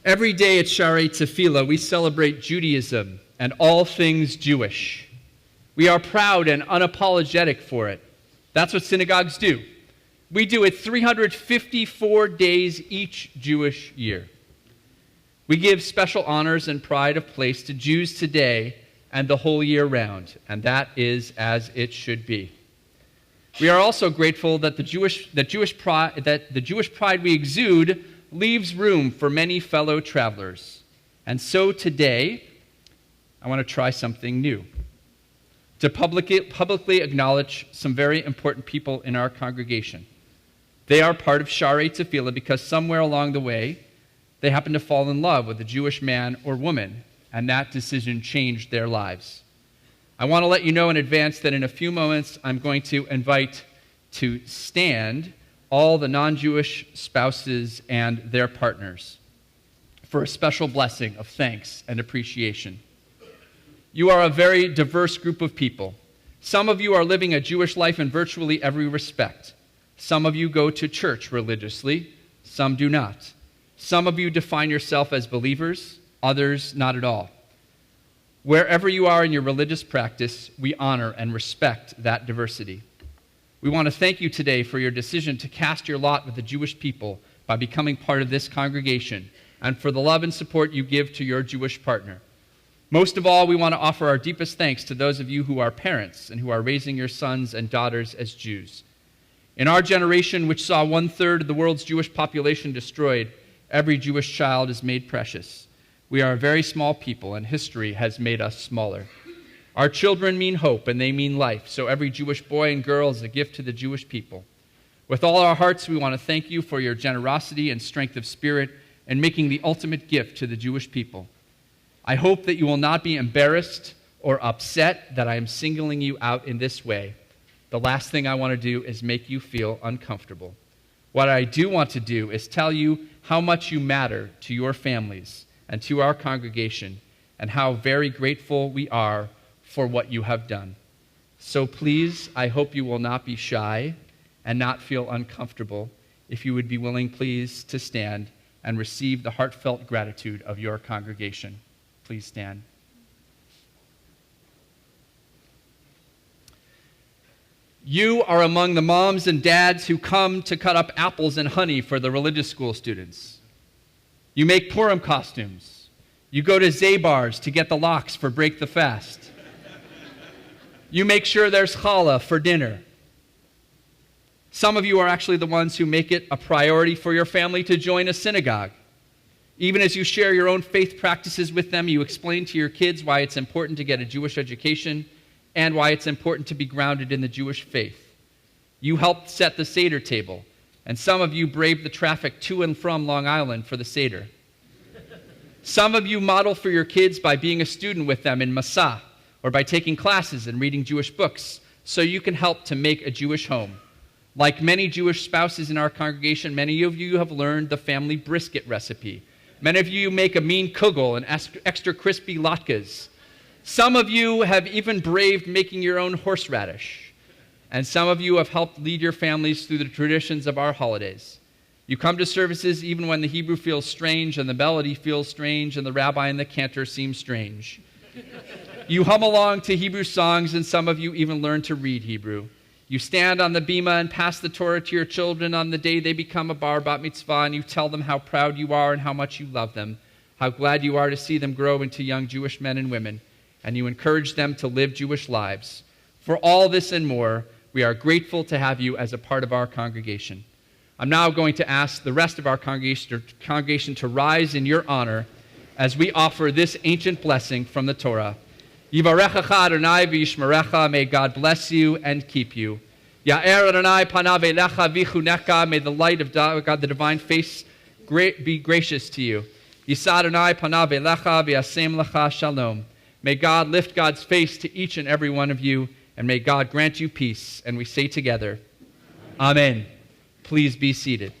Every day at Shaarei Tefillah, we celebrate Judaism and all things Jewish. We are proud and unapologetic for it. That's what synagogues do. We do it 354 days each Jewish year. We give special honors and pride of place to Jews today and the whole year round, and that is as it should be. We are also grateful that the Jewish pride we exude leaves room for many fellow travelers. And so today, I want to try something new. To publicly acknowledge some very important people in our congregation. They are part of Shaarei Tefillah because somewhere along the way, they happened to fall in love with a Jewish man or woman, and that decision changed their lives. I want to let you know in advance that in a few moments, I'm going to invite to stand all the non-Jewish spouses and their partners for a special blessing of thanks and appreciation. You are a very diverse group of people. Some of you are living a Jewish life in virtually every respect. Some of you go to church religiously, some do not. Some of you define yourself as believers, others not at all. Wherever you are in your religious practice, we honor and respect that diversity. We want to thank you today for your decision to cast your lot with the Jewish people by becoming part of this congregation and for the love and support you give to your Jewish partner. Most of all, we want to offer our deepest thanks to those of you who are parents and who are raising your sons and daughters as Jews. In our generation, which saw 1/3 of the world's Jewish population destroyed, every Jewish child is made precious. We are a very small people, and history has made us smaller. Our children mean hope, and they mean life, so every Jewish boy and girl is a gift to the Jewish people. With all our hearts, we want to thank you for your generosity and strength of spirit in making the ultimate gift to the Jewish people. I hope that you will not be embarrassed or upset that I am singling you out in this way. The last thing I want to do is make you feel uncomfortable. What I do want to do is tell you how much you matter to your families and to our congregation, and how very grateful we are for what you have done. So please, I hope you will not be shy and not feel uncomfortable. If you would be willing, please, to stand and receive the heartfelt gratitude of your congregation. Please stand. You are among the moms and dads who come to cut up apples and honey for the religious school students. You make Purim costumes. You go to Zabar's to get the lox for Break the Fast. You make sure there's challah for dinner. Some of you are actually the ones who make it a priority for your family to join a synagogue. Even as you share your own faith practices with them, you explain to your kids why it's important to get a Jewish education and why it's important to be grounded in the Jewish faith. You helped set the Seder table, and some of you braved the traffic to and from Long Island for the Seder. Some of you model for your kids by being a student with them in Masa, or by taking classes and reading Jewish books, so you can help to make a Jewish home. Like many Jewish spouses in our congregation, many of you have learned the family brisket recipe. Many of you make a mean kugel and extra crispy latkes. Some of you have even braved making your own horseradish. And some of you have helped lead your families through the traditions of our holidays. You come to services even when the Hebrew feels strange and the melody feels strange and the rabbi and the cantor seem strange. You hum along to Hebrew songs, and some of you even learn to read Hebrew. You stand on the bima and pass the Torah to your children on the day they become a bar bat mitzvah, and you tell them how proud you are and how much you love them, how glad you are to see them grow into young Jewish men and women, and you encourage them to live Jewish lives. For all this and more, we are grateful to have you as a part of our congregation. I'm now going to ask the rest of our congregation to rise in your honor as we offer this ancient blessing from the Torah. Yivarechecha Adonai v'yishmerecha, may God bless you and keep you. Ya'er Adonai panav elecha v'chunecha, may the light of God, the divine face, be gracious to you. Yisa Adonai panav elecha v'yasem lecha shalom. May God lift God's face to each and every one of you, and may God grant you peace. And we say together, Amen. Please be seated.